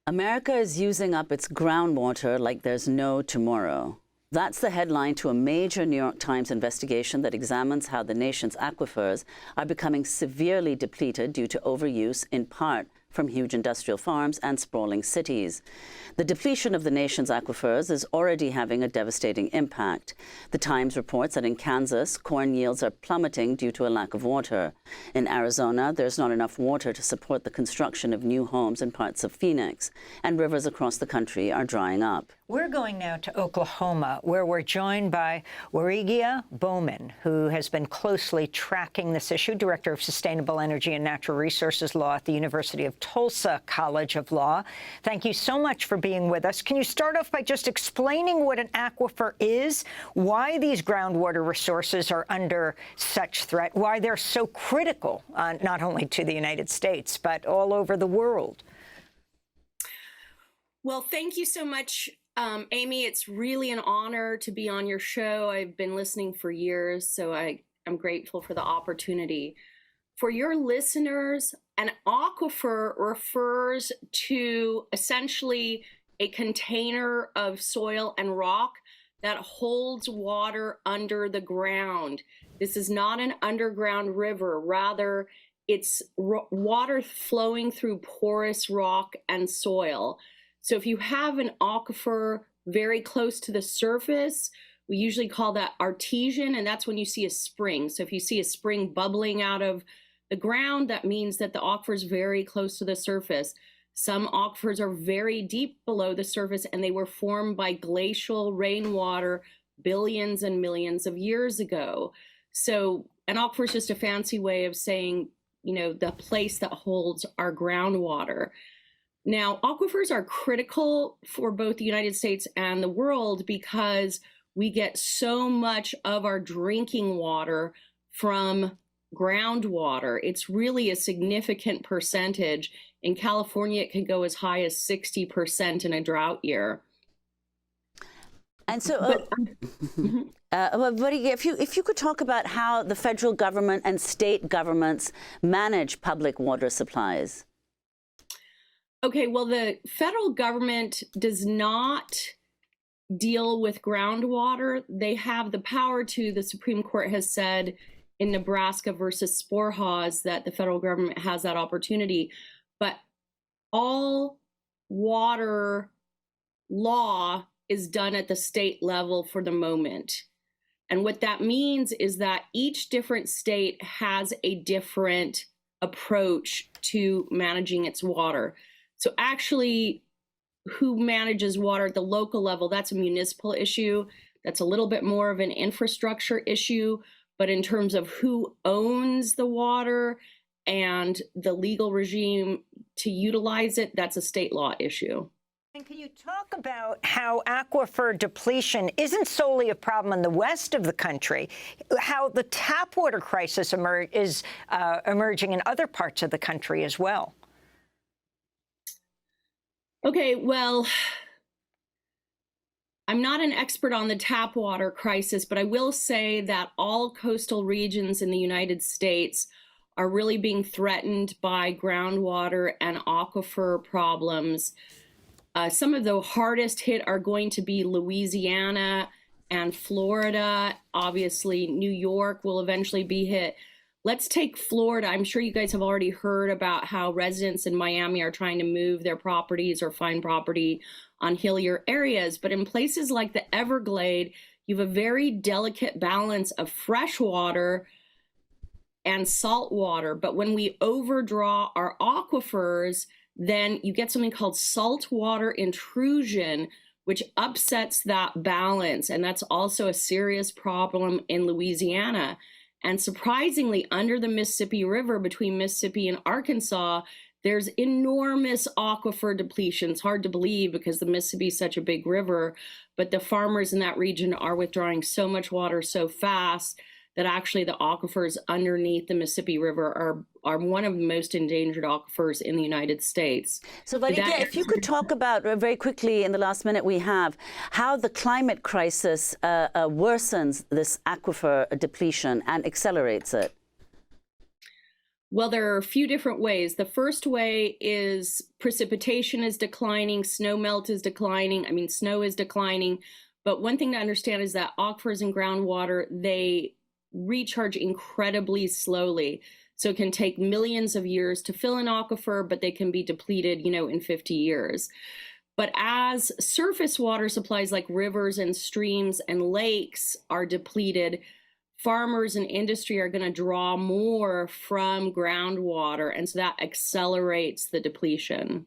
America is using up its groundwater like there's no tomorrow. That's the headline to a major New York Times investigation that examines how the nation's aquifers are becoming severely depleted due to overuse, in part from huge industrial farms and sprawling cities. The depletion of the nation's aquifers is already having a devastating impact. The Times reports that in Kansas, corn yields are plummeting due to a lack of water. In Arizona, there's not enough water to support the construction of new homes in parts of Phoenix, and rivers across the country are drying up. We're going now to Oklahoma, where we're joined by Warigia Bowman, who has been closely tracking this issue, Director of Sustainable Energy and Natural Resources Law at the University of Tulsa College of Law. Thank you so much for being with us. Can you start off by just explaining what an aquifer is, why these groundwater resources are under such threat, why they're so critical, not only to the United States, but all over the world? Well, thank you so much, Amy. It's really an honor to be on your show. I've been listening for years, so I'm grateful for the opportunity. For your listeners, an aquifer refers to essentially a container of soil and rock that holds water under the ground. This is not an underground river. Rather, it's water flowing through porous rock and soil. So if you have an aquifer very close to the surface, we usually call that artesian, and that's when you see a spring. So if you see a spring bubbling out of the ground, that means that the aquifer is very close to the surface. Some aquifers are very deep below the surface, and they were formed by glacial rainwater billions and millions of years ago. So an aquifer is just a fancy way of saying, you know, the place that holds our groundwater. Now, aquifers are critical for both the United States and the world because we get so much of our drinking water from groundwater. It's really a significant percentage. In California, it can go as high as 60% in a drought year. And so, if you could talk about how the federal government and state governments manage public water supplies. Okay, well, the federal government does not deal with groundwater. They have the power to. The Supreme Court has said in Nebraska versus Sporhas that the federal government has that opportunity. But all water law is done at the state level for the moment. And what that means is that each different state has a different approach to managing its water. So actually, who manages water at the local level, that's a municipal issue. That's a little bit more of an infrastructure issue. But in terms of who owns the water and the legal regime to utilize it, that's a state law issue. And can you talk about how aquifer depletion isn't solely a problem in the west of the country, how the tap water crisis is emerging in other parts of the country as well? Okay, well, I'm not an expert on the tap water crisis, but I will say that all coastal regions in the United States are really being threatened by groundwater and aquifer problems. Some of the hardest hit are going to be Louisiana and Florida. Obviously, New York will eventually be hit. Let's take Florida. I'm sure you guys have already heard about how residents in Miami are trying to move their properties or find property on hillier areas. But in places like the Everglades, you have a very delicate balance of fresh water and salt water. But when we overdraw our aquifers, then you get something called saltwater intrusion, which upsets that balance. And that's also a serious problem in Louisiana. And surprisingly, under the Mississippi River, between Mississippi and Arkansas, there's enormous aquifer depletion. It's hard to believe because the Mississippi is such a big river, but the farmers in that region are withdrawing so much water so fast that actually the aquifers underneath the Mississippi River are one of the most endangered aquifers in the United States. So, Warigia, if you could talk about, very quickly in the last minute we have, how the climate crisis worsens this aquifer depletion and accelerates it. Well, there are a few different ways. The first way is precipitation is declining, snow melt is declining, snow is declining. But one thing to understand is that aquifers and groundwater, they recharge incredibly slowly. So it can take millions of years to fill an aquifer, but they can be depleted, in 50 years. But as surface water supplies like rivers and streams and lakes are depleted, farmers and industry are going to draw more from groundwater, and so that accelerates the depletion.